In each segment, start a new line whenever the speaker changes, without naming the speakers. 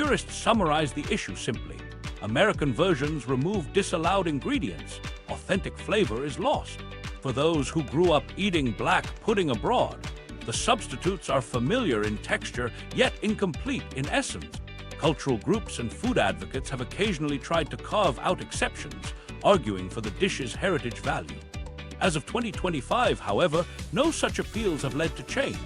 Purists summarize the issue simply. American versions remove disallowed ingredients. Authentic flavor is lost. For those who grew up eating black pudding abroad, the substitutes are familiar in texture, yet incomplete in essence. Cultural groups and food advocates have occasionally tried to carve out exceptions, arguing for the dish's heritage value. As of 2025, however, no such appeals have led to change.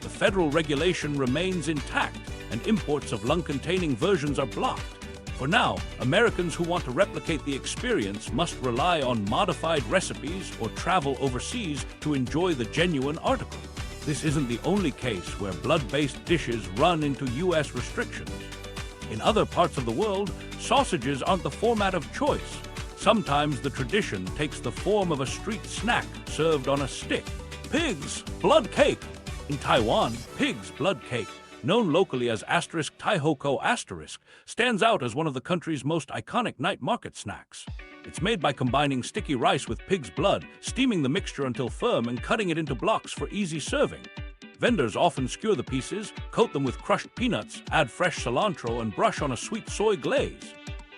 The federal regulation remains intact, and imports of lung-containing versions are blocked. For now, Americans who want to replicate the experience must rely on modified recipes or travel overseas to enjoy the genuine article. This isn't the only case where blood-based dishes run into U.S. restrictions. In other parts of the world, sausages aren't the format of choice. Sometimes the tradition takes the form of a street snack served on a stick. Pig's blood cake. In Taiwan, pig's blood cake, known locally as *taihoko*, stands out as one of the country's most iconic night market snacks. It's made by combining sticky rice with pig's blood, steaming the mixture until firm, and cutting it into blocks for easy serving. Vendors often skewer the pieces, coat them with crushed peanuts, add fresh cilantro, and brush on a sweet soy glaze.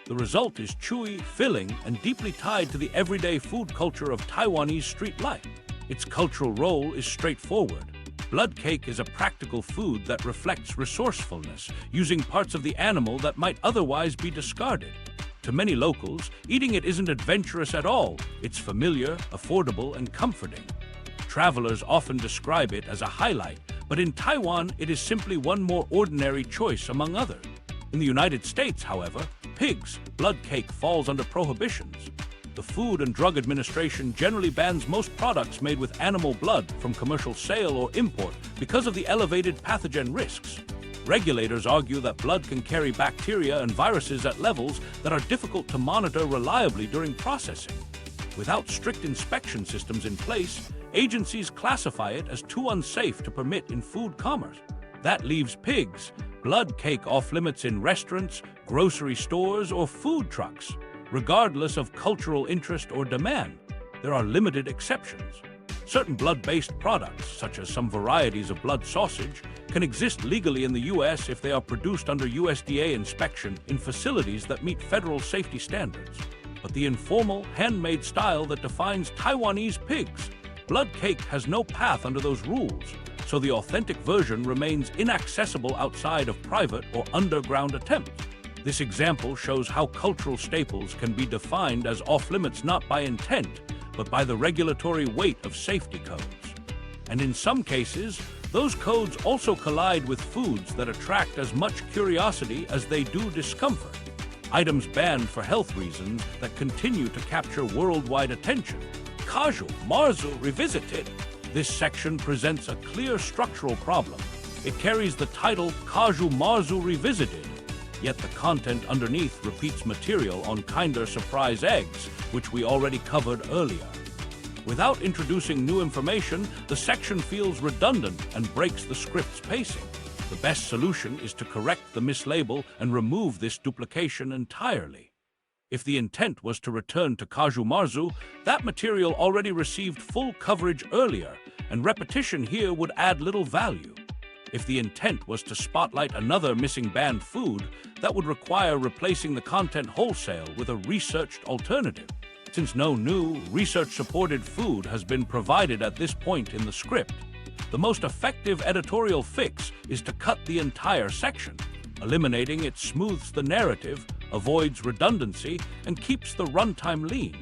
The result is chewy, filling, and deeply tied to the everyday food culture of Taiwanese street life. Its cultural role is straightforward. Blood cake is a practical food that reflects resourcefulness, using parts of the animal that might otherwise be discarded. To many locals, eating it isn't adventurous at all. It's familiar, affordable, and comforting. Travelers often describe it as a highlight, but in Taiwan, it is simply one more ordinary choice among others. In the United States, however, pig's blood cake falls under prohibitions. The Food and Drug Administration generally bans most products made with animal blood from commercial sale or import because of the elevated pathogen risks. Regulators argue that blood can carry bacteria and viruses at levels that are difficult to monitor reliably during processing. Without strict inspection systems in place, agencies classify it as too unsafe to permit in food commerce. That leaves pig's blood cake off-limits in restaurants, grocery stores, or food trucks. Regardless of cultural interest or demand, there are limited exceptions. Certain blood-based products, such as some varieties of blood sausage, can exist legally in the U.S. if they are produced under USDA inspection in facilities that meet federal safety standards. But the informal, handmade style that defines Taiwanese pigs, blood cake has no path under those rules, so the authentic version remains inaccessible outside of private or underground attempts. This example shows how cultural staples can be defined as off-limits not by intent, but by the regulatory weight of safety codes. And in some cases, those codes also collide with foods that attract as much curiosity as they do discomfort. Items banned for health reasons that continue to capture worldwide attention. Casu Marzu Revisited. This section presents a clear structural problem. It carries the title Casu Marzu Revisited, yet the content underneath repeats material on kinder surprise eggs, which we already covered earlier. Without introducing new information, the section feels redundant and breaks the script's pacing. The best solution is to correct the mislabel and remove this duplication entirely. If the intent was to return to Casu Marzu, that material already received full coverage earlier, and repetition here would add little value. If the intent was to spotlight another missing banned food, that would require replacing the content wholesale with a researched alternative. Since no new, research-supported food has been provided at this point in the script, the most effective editorial fix is to cut the entire section. Eliminating it smooths the narrative, avoids redundancy, and keeps the runtime lean.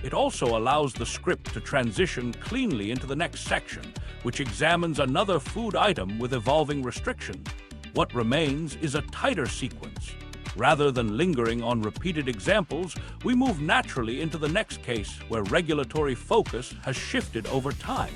It also allows the script to transition cleanly into the next section, which examines another food item with evolving restrictions. What remains is a tighter sequence. Rather than lingering on repeated examples, we move naturally into the next case where regulatory focus has shifted over time.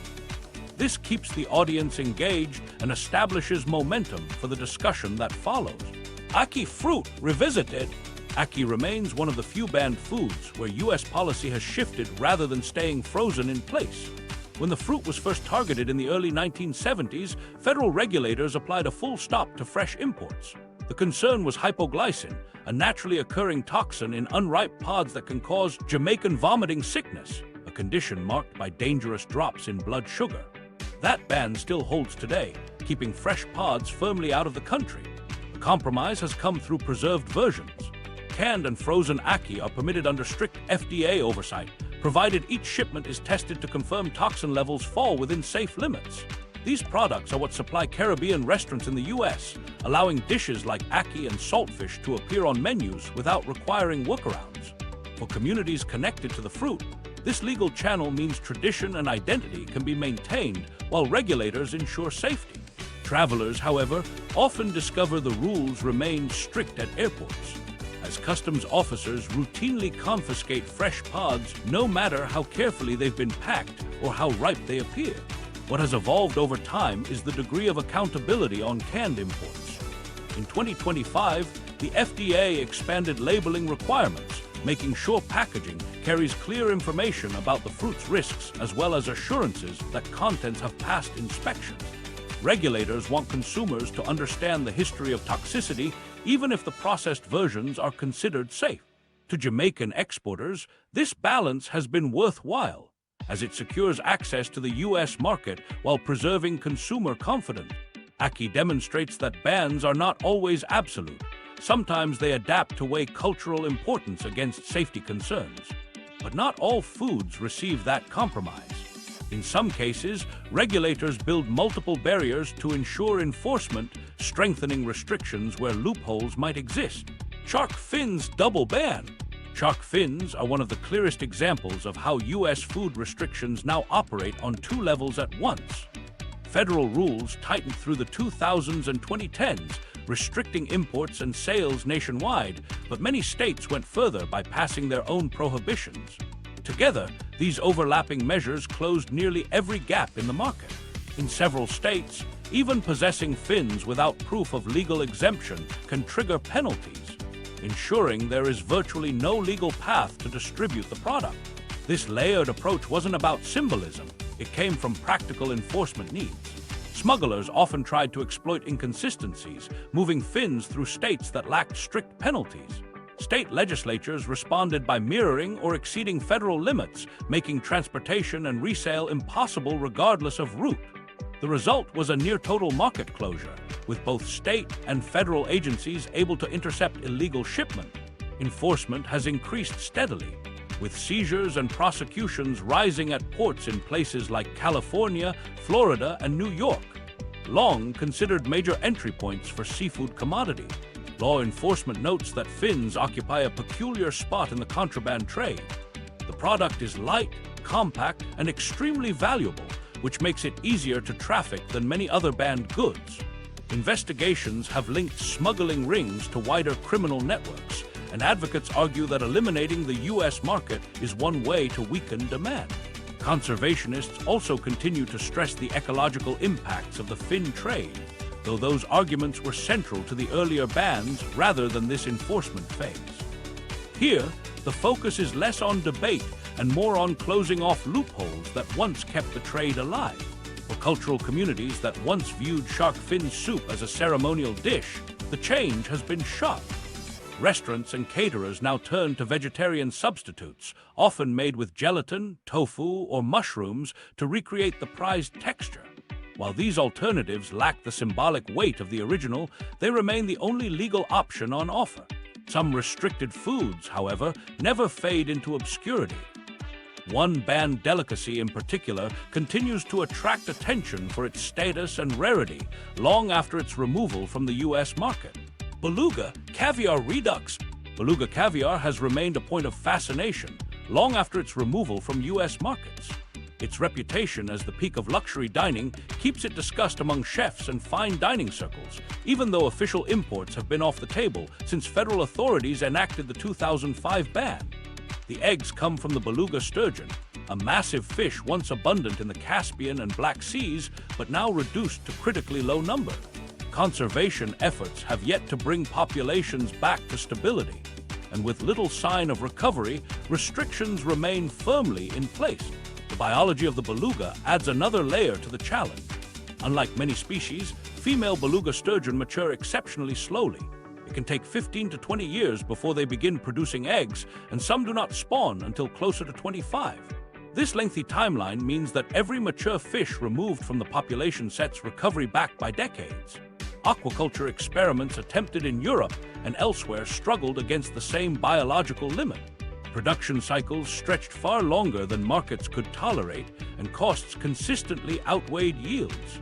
This keeps the audience engaged and establishes momentum for the discussion that follows. Ackee fruit revisited. Ackee remains one of the few banned foods where U.S. policy has shifted rather than staying frozen in place. When the fruit was first targeted in the early 1970s, federal regulators applied a full stop to fresh imports. The concern was hypoglycin, a naturally occurring toxin in unripe pods that can cause Jamaican vomiting sickness, a condition marked by dangerous drops in blood sugar. That ban still holds today, keeping fresh pods firmly out of the country. The compromise has come through preserved versions. Canned and frozen ackee are permitted under strict FDA oversight, provided each shipment is tested to confirm toxin levels fall within safe limits. These products are what supply Caribbean restaurants in the U.S., allowing dishes like ackee and saltfish to appear on menus without requiring workarounds. For communities connected to the fruit, this legal channel means tradition and identity can be maintained while regulators ensure safety. Travelers, however, often discover the rules remain strict at airports, as customs officers routinely confiscate fresh pods no matter how carefully they've been packed or how ripe they appear. What has evolved over time is the degree of accountability on canned imports. In 2025, the FDA expanded labeling requirements, making sure packaging carries clear information about the fruit's risks as well as assurances that contents have passed inspection. Regulators want consumers to understand the history of toxicity, even if the processed versions are considered safe. To Jamaican exporters, this balance has been worthwhile, as it secures access to the U.S. market while preserving consumer confidence. Ackee demonstrates that bans are not always absolute. Sometimes they adapt to weigh cultural importance against safety concerns. But not all foods receive that compromise. In some cases, regulators build multiple barriers to ensure enforcement, strengthening restrictions where loopholes might exist. Shark fins double ban. Shark fins are one of the clearest examples of how U.S. food restrictions now operate on two levels at once. Federal rules tightened through the 2000s and 2010s, restricting imports and sales nationwide, but many states went further by passing their own prohibitions. Together, these overlapping measures closed nearly every gap in the market. In several states, even possessing fins without proof of legal exemption can trigger penalties, ensuring there is virtually no legal path to distribute the product. This layered approach wasn't about symbolism, it came from practical enforcement needs. Smugglers often tried to exploit inconsistencies, moving fins through states that lacked strict penalties. State legislatures responded by mirroring or exceeding federal limits, making transportation and resale impossible regardless of route. The result was a near-total market closure, with both state and federal agencies able to intercept illegal shipment. Enforcement has increased steadily, with seizures and prosecutions rising at ports in places like California, Florida, and New York, long considered major entry points for seafood commodity. Law enforcement notes that fins occupy a peculiar spot in the contraband trade. The product is light, compact, and extremely valuable, which makes it easier to traffic than many other banned goods. Investigations have linked smuggling rings to wider criminal networks, and advocates argue that eliminating the U.S. market is one way to weaken demand. Conservationists also continue to stress the ecological impacts of the fin trade, though those arguments were central to the earlier bans rather than this enforcement phase. Here, the focus is less on debate and more on closing off loopholes that once kept the trade alive. For cultural communities that once viewed shark fin soup as a ceremonial dish, the change has been sharp. Restaurants and caterers now turn to vegetarian substitutes, often made with gelatin, tofu, or mushrooms to recreate the prized texture. While these alternatives lack the symbolic weight of the original, they remain the only legal option on offer. Some restricted foods, however, never fade into obscurity. One banned delicacy in particular continues to attract attention for its status and rarity long after its removal from the U.S. market. Beluga Caviar Redux. Beluga Caviar has remained a point of fascination long after its removal from U.S. markets. Its reputation as the peak of luxury dining keeps it discussed among chefs and fine dining circles, even though official imports have been off the table since federal authorities enacted the 2005 ban. The eggs come from the beluga sturgeon, a massive fish once abundant in the Caspian and Black Seas, but now reduced to critically low number. Conservation efforts have yet to bring populations back to stability, and with little sign of recovery, restrictions remain firmly in place. The biology of the beluga adds another layer to the challenge. Unlike many species, female beluga sturgeon mature exceptionally slowly. It can take 15 to 20 years before they begin producing eggs, and some do not spawn until closer to 25. This lengthy timeline means that every mature fish removed from the population sets recovery back by decades. Aquaculture experiments attempted in Europe and elsewhere struggled against the same biological limit. Production cycles stretched far longer than markets could tolerate, and costs consistently outweighed yields.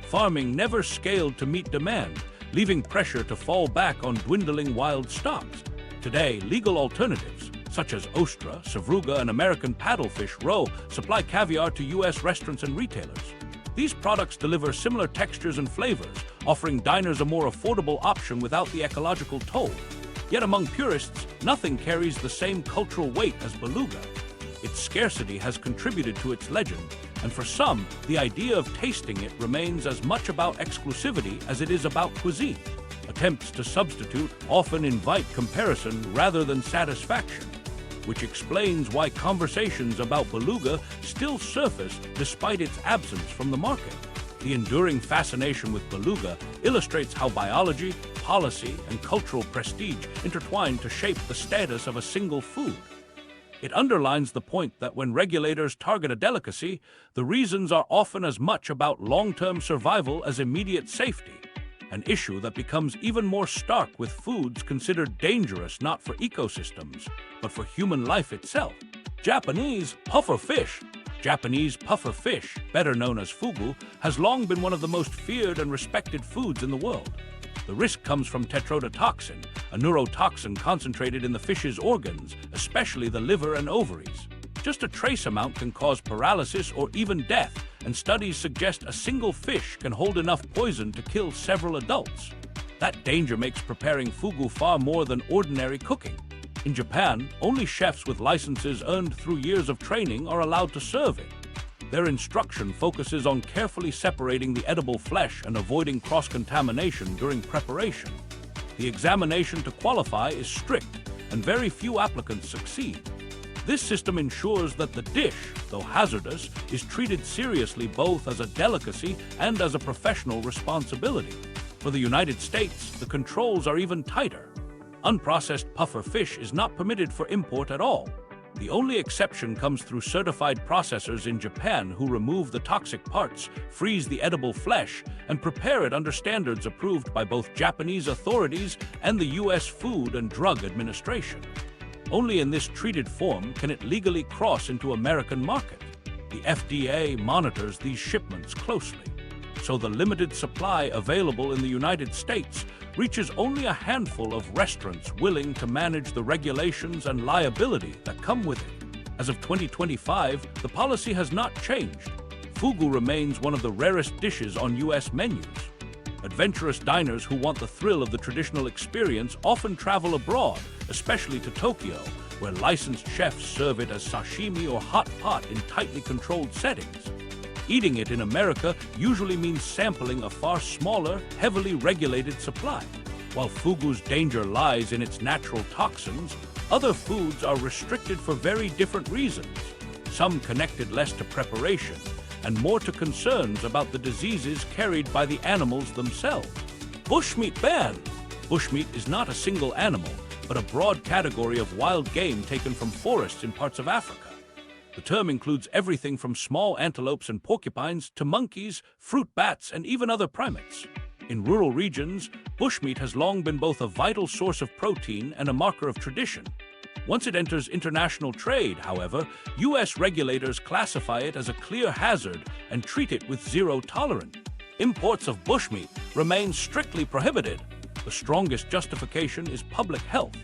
Farming never scaled to meet demand, leaving pressure to fall back on dwindling wild stocks. Today, legal alternatives, such as ostra, savruga, and American paddlefish roe, supply caviar to U.S. restaurants and retailers. These products deliver similar textures and flavors, offering diners a more affordable option without the ecological toll. Yet among purists, nothing carries the same cultural weight as beluga. Its scarcity has contributed to its legend, and for some, the idea of tasting it remains as much about exclusivity as it is about cuisine. Attempts to substitute often invite comparison rather than satisfaction, which explains why conversations about beluga still surface despite its absence from the market. The enduring fascination with beluga illustrates how biology, policy, and cultural prestige intertwine to shape the status of a single food. It underlines the point that when regulators target a delicacy, the reasons are often as much about long-term survival as immediate safety, an issue that becomes even more stark with foods considered dangerous not for ecosystems, but for human life itself. Japanese puffer fish, better known as fugu, has long been one of the most feared and respected foods in the world. The risk comes from tetrodotoxin, a neurotoxin concentrated in the fish's organs, especially the liver and ovaries. Just a trace amount can cause paralysis or even death, and studies suggest a single fish can hold enough poison to kill several adults. That danger makes preparing fugu far more than ordinary cooking. In Japan, only chefs with licenses earned through years of training are allowed to serve it. Their instruction focuses on carefully separating the edible flesh and avoiding cross-contamination during preparation. The examination to qualify is strict, and very few applicants succeed. This system ensures that the dish, though hazardous, is treated seriously both as a delicacy and as a professional responsibility. For the United States, the controls are even tighter. Unprocessed puffer fish is not permitted for import at all. The only exception comes through certified processors in Japan who remove the toxic parts, freeze the edible flesh, and prepare it under standards approved by both Japanese authorities and the U.S. Food and Drug Administration. Only in this treated form can it legally cross into American market. The FDA monitors these shipments closely, so the limited supply available in the United States reaches only a handful of restaurants willing to manage the regulations and liability that come with it. As of 2025, the policy has not changed. Fugu remains one of the rarest dishes on U.S. menus. Adventurous diners who want the thrill of the traditional experience often travel abroad, especially to Tokyo, where licensed chefs serve it as sashimi or hot pot in tightly controlled settings. Eating it in America usually means sampling a far smaller, heavily regulated supply. While fugu's danger lies in its natural toxins, other foods are restricted for very different reasons, some connected less to preparation and more to concerns about the diseases carried by the animals themselves. Bushmeat ban. Bushmeat is not a single animal, but a broad category of wild game taken from forests in parts of Africa. The term includes everything from small antelopes and porcupines to monkeys, fruit bats, and even other primates. In rural regions, bushmeat has long been both a vital source of protein and a marker of tradition. Once it enters international trade, however, U.S. regulators classify it as a clear hazard and treat it with zero tolerance. Imports of bushmeat remain strictly prohibited. The strongest justification is public health.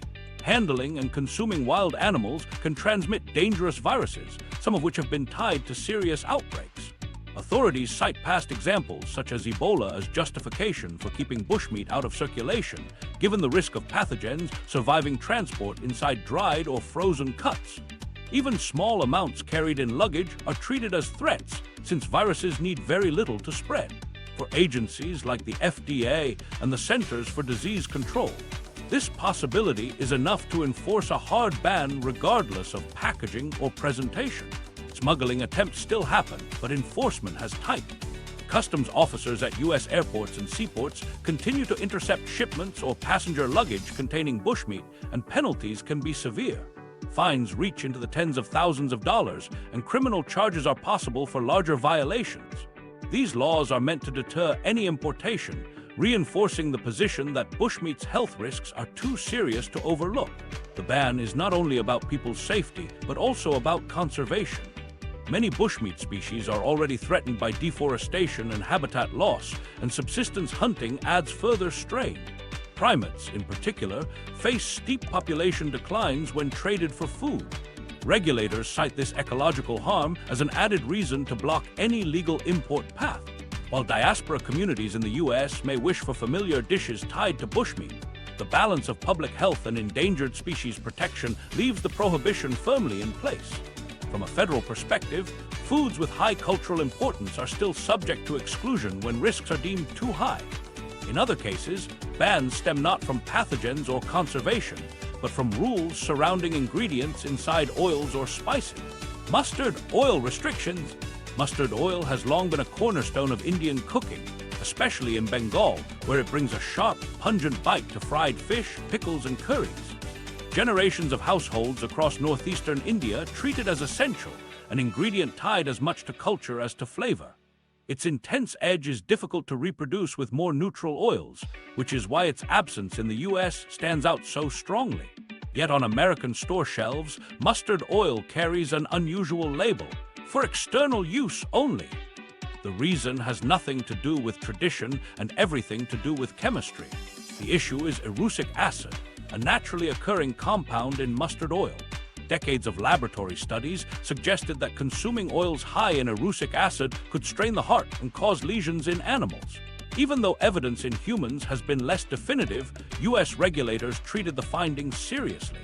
Handling and consuming wild animals can transmit dangerous viruses, some of which have been tied to serious outbreaks. Authorities cite past examples, such as Ebola, as justification for keeping bushmeat out of circulation, given the risk of pathogens surviving transport inside dried or frozen cuts. Even small amounts carried in luggage are treated as threats, since viruses need very little to spread. For agencies like the FDA and the Centers for Disease Control, this possibility is enough to enforce a hard ban regardless of packaging or presentation. Smuggling attempts still happen, but enforcement has tightened. Customs officers at U.S. airports and seaports continue to intercept shipments or passenger luggage containing bushmeat, and penalties can be severe. Fines reach into the tens of thousands of dollars, and criminal charges are possible for larger violations. These laws are meant to deter any importation, reinforcing the position that bushmeat's health risks are too serious to overlook. The ban is not only about people's safety, but also about conservation. Many bushmeat species are already threatened by deforestation and habitat loss, and subsistence hunting adds further strain. Primates, in particular, face steep population declines when traded for food. Regulators cite this ecological harm as an added reason to block any legal import path. While diaspora communities in the U.S. may wish for familiar dishes tied to bushmeat, the balance of public health and endangered species protection leaves the prohibition firmly in place. From a federal perspective, foods with high cultural importance are still subject to exclusion when risks are deemed too high. In other cases, bans stem not from pathogens or conservation, but from rules surrounding ingredients inside oils or spices. Mustard oil restrictions. Mustard oil has long been a cornerstone of Indian cooking, especially in Bengal, where it brings a sharp, pungent bite to fried fish, pickles, and curries. Generations of households across northeastern India treat it as essential, an ingredient tied as much to culture as to flavor. Its intense edge is difficult to reproduce with more neutral oils, which is why its absence in the U.S. stands out so strongly. Yet on American store shelves, mustard oil carries an unusual label, for external use only. The reason has nothing to do with tradition and everything to do with chemistry. The issue is erucic acid, a naturally occurring compound in mustard oil. Decades of laboratory studies suggested that consuming oils high in erucic acid could strain the heart and cause lesions in animals. Even though evidence in humans has been less definitive, U.S. regulators treated the findings seriously.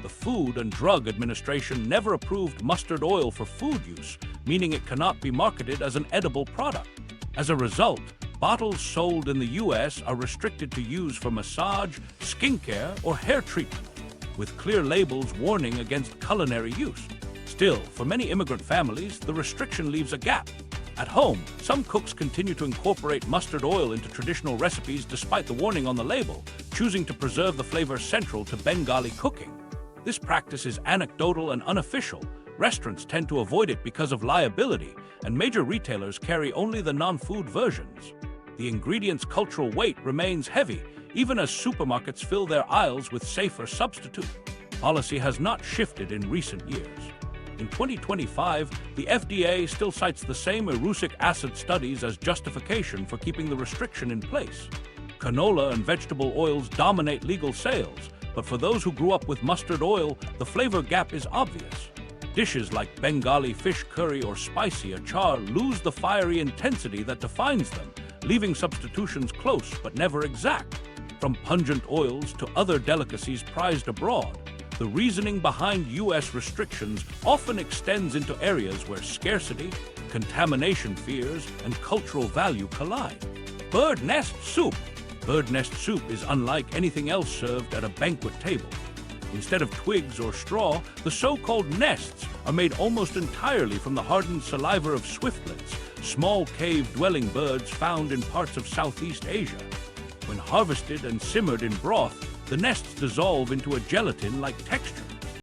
The Food and Drug Administration never approved mustard oil for food use, meaning it cannot be marketed as an edible product. As a result, bottles sold in the U.S. are restricted to use for massage, skincare, or hair treatment, with clear labels warning against culinary use. Still, for many immigrant families, the restriction leaves a gap. At home, some cooks continue to incorporate mustard oil into traditional recipes despite the warning on the label, choosing to preserve the flavor central to Bengali cooking. This practice is anecdotal and unofficial. Restaurants tend to avoid it because of liability, and major retailers carry only the non-food versions. The ingredient's cultural weight remains heavy, even as supermarkets fill their aisles with safer substitutes. Policy has not shifted in recent years. In 2025, the FDA still cites the same erucic acid studies as justification for keeping the restriction in place. Canola and vegetable oils dominate legal sales, but for those who grew up with mustard oil, the flavor gap is obvious. Dishes like Bengali fish curry or spicy achar lose the fiery intensity that defines them, leaving substitutions close but never exact. From pungent oils to other delicacies prized abroad, the reasoning behind U.S. restrictions often extends into areas where scarcity, contamination fears, and cultural value collide. Bird nest soup. Bird nest soup is unlike anything else served at a banquet table. Instead of twigs or straw, the so-called nests are made almost entirely from the hardened saliva of swiftlets, small cave-dwelling birds found in parts of Southeast Asia. When harvested and simmered in broth, the nests dissolve into a gelatin-like texture.